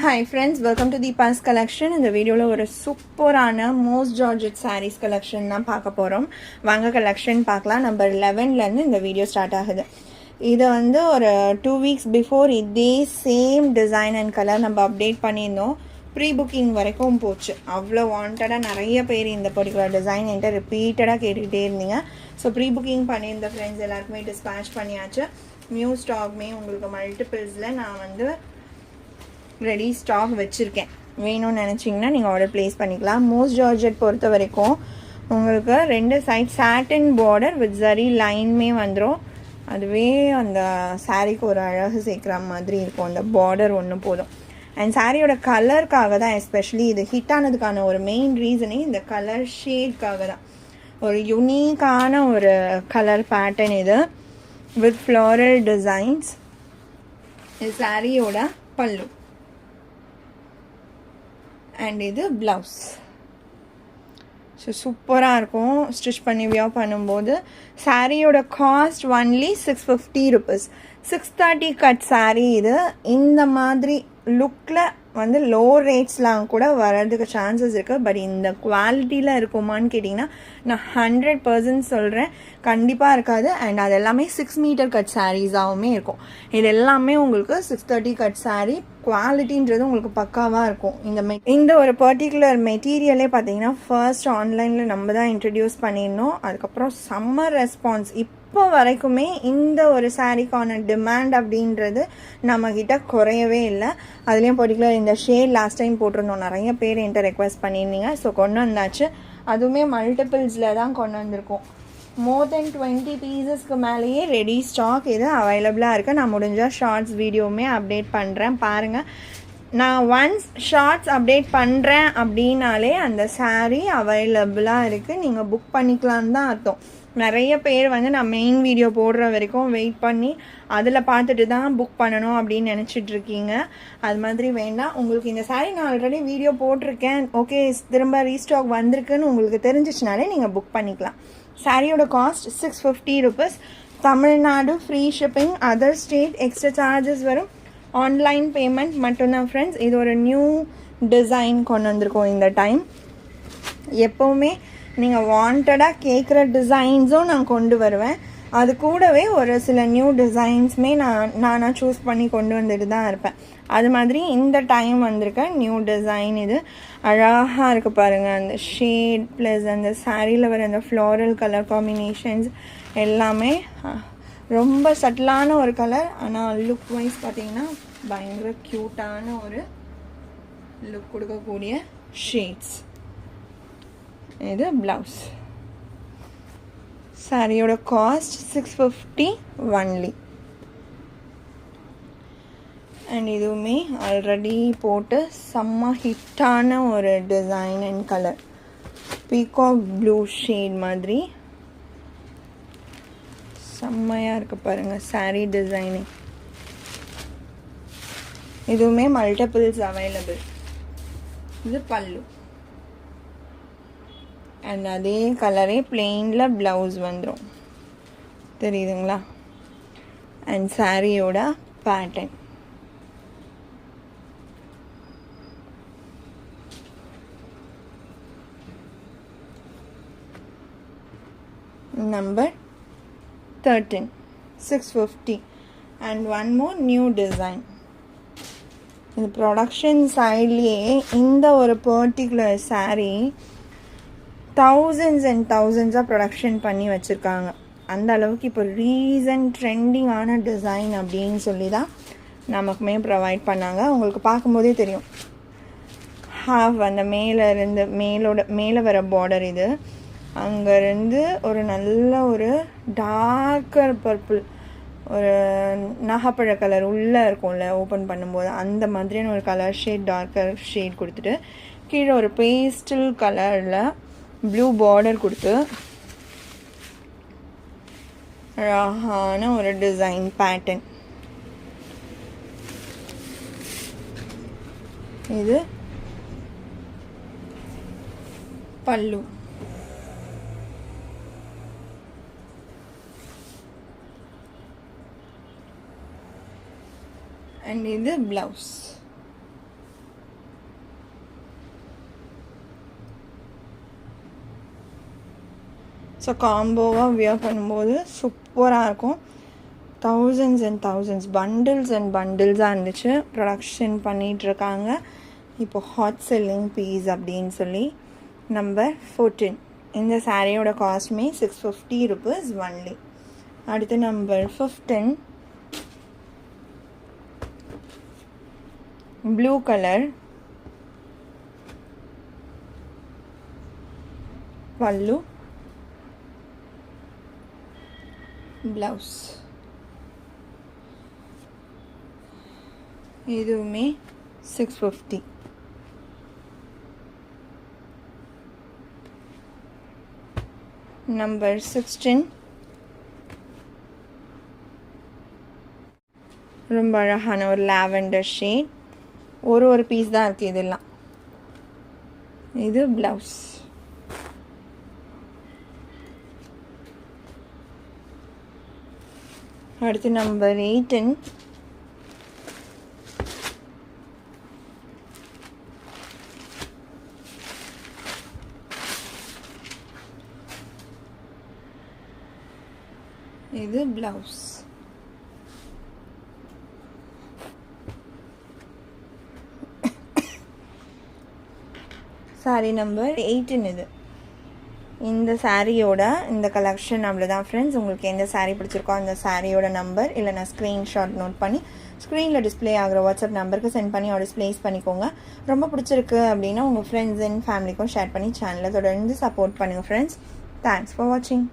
Hi friends, welcome to Deepa's collection. இந்த வீடியோல ஒரு சூப்பரான மோஸ்ட் ஜார்ஜெட் sarees collection தான் பார்க்க போறோம். வாங்க collection பார்க்கலாம். நம்பர் 11ல இருந்து இந்த வீடியோ ஸ்டார்ட் ஆகுது. இது வந்து ஒரு 2 weeks before இதே சேம் டிசைன் அண்ட் கலர் நம்ம அப்டேட் பண்ணியிருந்தோம். ப்ரீ புக்கிங் வரைக்கும் போச்சு. அவ்வளோ வாண்டடாக நிறைய பேர் இந்த பர்டிகுலர் டிசைன் என்கிட்ட ரிப்பீட்டடாக கேட்டுக்கிட்டே இருந்தீங்க. ஸோ ப்ரீ புக்கிங் பண்ணியிருந்த ஃப்ரெண்ட்ஸ் எல்லாருக்குமே டிஸ்பேச் பண்ணியாச்சு. நியூ ஸ்டாக்மே உங்களுக்கு மல்டிபிள்ஸில் நான் வந்து ரெடி ஸ்டாக் வச்சுருக்கேன். வேணும்னு நினச்சிங்கன்னா நீங்கள் ஆர்டர் ப்ளேஸ் பண்ணிக்கலாம். மோஸ்ட் ஜார்ஜெட் பொறுத்த வரைக்கும் உங்களுக்கு 2 side satin border with zari லைனுமே வந்துடும். அதுவே அந்த சாரீக்கு ஒரு அழகு சேர்க்குற மாதிரி இருக்கும். அந்த பார்டர் ஒன்று போதும். அண்ட் சாரியோட கலருக்காக தான் எஸ்பெஷலி இது ஹிட் ஆனதுக்கான ஒரு மெயின் ரீசனே இந்த கலர் ஷேட்காக தான். ஒரு யுனீக்கான ஒரு கலர் பேட்டர்ன் இது வித் ஃப்ளாரல் டிசைன்ஸ். இது சாரியோட பல்லு அண்ட் இது ப்ளவுஸ். ஸோ சூப்பராக இருக்கும் ஸ்டிச் பண்ணி வியர் பண்ணும்போது. சாரியோட cost only 650 rupees. 630 cut sari இது. இந்த மாதிரி லுக்கில் வந்து லோ ரேட்ஸ்லாம் கூட வர்றதுக்கு சான்சஸ் இருக்குது. பட் இந்த குவாலிட்டியில் இருக்குமான்னு கேட்டிங்கன்னா நான் 100% சொல்கிறேன், கண்டிப்பாக இருக்காது. அண்ட் அது எல்லாமே 6 மீட்டர் கட் சாரீஸாகவுமே இருக்கும். இது எல்லாமே உங்களுக்கு 630 கட் சாரீ. குவாலிட்டின்றது உங்களுக்கு பக்காவாக இருக்கும். இந்த ஒரு பர்டிகுலர் மெட்டீரியலே பார்த்தீங்கன்னா ஃபர்ஸ்ட் ஆன்லைனில் நம்ம தான் இன்ட்ரடியூஸ் பண்ணியிருந்தோம். அதுக்கப்புறம் சம்மர் ரெஸ்பான்ஸ் இப்போ வரைக்குமே இந்த ஒரு சாரீக்கான டிமாண்ட் அப்படின்றது நம்மக்கிட்ட குறையவே இல்லை. அதுலேயும் பர்டிகுலர் இந்த ஷேட் லாஸ்ட் டைம் போட்டிருந்தோம், நிறைய பேர் என்கிட்ட ரெக்வஸ்ட் பண்ணியிருந்தீங்க. ஸோ கொண்டு வந்தாச்சு. அதுவுமே மல்டிபிள்ஸில் தான் கொண்டு வந்திருக்கோம். மோர் தென் 20 பீசஸ்க்கு மேலேயே ரெடி ஸ்டாக் இது அவைலபிளாக இருக்குது. நான் முடிஞ்சால் ஷார்ட்ஸ் வீடியோவுமே அப்டேட் பண்ணுறேன், பாருங்கள். நான் ஒன்ஸ் ஷார்ட்ஸ் அப்டேட் பண்ணுறேன் அப்படின்னாலே அந்த சாரீ அவைலபிளாக இருக்குது, நீங்கள் புக் பண்ணிக்கலான்னு தான் அர்த்தம். நிறைய பேர் வந்து நான் மெயின் வீடியோ போடுற வரைக்கும் வெயிட் பண்ணி அதில் பார்த்துட்டு தான் புக் பண்ணணும் அப்படின்னு நினச்சிட்ருக்கீங்க. அது மாதிரி வேண்டாம். உங்களுக்கு இந்த சாரீ நான் ஆல்ரெடி வீடியோ போட்டிருக்கேன், ஓகே திரும்ப ரீஸ்டாக் வந்திருக்குன்னு உங்களுக்கு தெரிஞ்சிச்சுனாலே நீங்கள் புக் பண்ணிக்கலாம். சாரியோட cost 650 rupees. Tamil Nadu free shipping, other state extra charges வரும். ஆன்லைன் பேமெண்ட் மட்டும்தான் ஃப்ரெண்ட்ஸ். இது ஒரு நியூ டிசைன் கொண்டு வந்திருக்கோம் இந்த டைம். எப்போவுமே நீங்கள் வாண்டடாக கேட்குற டிசைன்ஸும் நான் கொண்டு வருவேன். அது கூடவே ஒரு சில நியூ டிசைன்ஸுமே நானாக சூஸ் பண்ணி கொண்டு வந்துட்டு தான் இருப்பேன். அது மாதிரி இந்த டைம் வந்திருக்க நியூ டிசைன் இது அழகாக இருக்குது பாருங்கள். அந்த ஷேட் ப்ளஸ் அந்த சாரியில் வர அந்த ஃப்ளாரல் கலர் காம்பினேஷன்ஸ் எல்லாமே ரொம்ப சட்டிலான ஒரு கலர். ஆனால் லுக் வைஸ் பார்த்தீங்கன்னா பயங்கர க்யூட்டான ஒரு லுக் கொடுக்கக்கூடிய ஷேட்ஸ். இது ப்ளவுஸ். சாரியோட காஸ்ட் 650 ஒன்லி. அண்ட் இதுவுமே ஆல்ரெடி போட்டு செம்ம ஹிட்டான ஒரு design and colour. Peacock blue shade மாதிரி செம்மையாக இருக்குது பாருங்கள் சாரீ டிசைனிங். இதுவுமே மல்டிபிள்ஸ் அவைலபிள். இது பல்லு அண்ட் அதே கலரே பிளெயினில் ப்ளவுஸ் வந்துடும், தெரியுதுங்களா? அண்ட் சாரியோட pattern. Number 13, 650. And one more new design. இந்த ப்ரொடக்ஷன் சைட்லேயே இந்த ஒரு particular sari thousands and thousands production பண்ணி வச்சுருக்காங்க. அந்த அளவுக்கு இப்போ ரீசன்ட் ட்ரெண்டிங்கான டிசைன் அப்படின்னு சொல்லி தான் நமக்குமே ப்ரொவைட் பண்ணாங்க. உங்களுக்கு பார்க்கும்போதே தெரியும். ஹாஃப் அந்த மேலே வர பார்டர் இது. அங்கேருந்து ஒரு நல்ல ஒரு டார்க்கர் பர்பிள், ஒரு நாகப்பழ கலர் உள்ளே இருக்கும்ல ஓப்பன் பண்ணும்போது அந்த மாதிரியான ஒரு கலர் ஷேட், டார்க்கர் ஷேட் கொடுத்துட்டு கீழே ஒரு பேஸ்டல் கலரில் ப்ளூ பார்டர் கொடுத்து அழகான ஒரு டிசைன் பேட்டர்ன். இது பல்லு. அண்ட் இது ப்ளவுஸ். ஸோ காம்போவாக வியர் பண்ணும்போது சூப்பராக இருக்கும். thousands and thousands, bundles and bundles இருந்துச்சு. ப்ரொடக்ஷன் பண்ணிகிட்ருக்காங்க. இப்போ ஹாட் செல்லிங் பீஸ் அப்படின்னு சொல்லி. நம்பர் 14. இந்த சாரியோட காஸ்ட்மே 650 rupees ஒன்லி. அடுத்து நம்பர் 15. ப்ளூ கலர் பல்லு, ப்ளவுஸ். இதுவுமே 650. நம்பர் 16. ரொம்ப அழகான ஒரு லாவெண்டர் ஷேட். ஒரு பீஸ் தான் இருக்குது இதெல்லாம். இது ப்ளவுஸ். அடுத்து நம்பர் 18. இது ப்ளவுஸ். சாரி நம்பர் 18 இது. இந்த சாரியோட இந்த கலெக்ஷன் அவ்வளோதான் ஃப்ரெண்ட்ஸ். உங்களுக்கு எந்த சாரீ பிடிச்சிருக்கோ அந்த சாரியோட நம்பர் இல்லை நான் ஸ்க்ரீன்ஷாட் நோட் பண்ணி ஸ்க்ரீனில் டிஸ்பிளே ஆகிற வாட்ஸ்அப் நம்பருக்கு சென்ட் பண்ணி ஆர்டர்ஸ் ப்ளேஸ் பண்ணிக்கோங்க. ரொம்ப பிடிச்சிருக்கு அப்படின்னா உங்கள் ஃப்ரெண்ட்ஸ் அண்ட் ஃபேமிலிக்கும் ஷேர் பண்ணி சேனலை தொடர்ந்து சப்போர்ட் பண்ணுங்கள் ஃப்ரெண்ட்ஸ். தேங்க்ஸ் ஃபார் வாட்சிங்.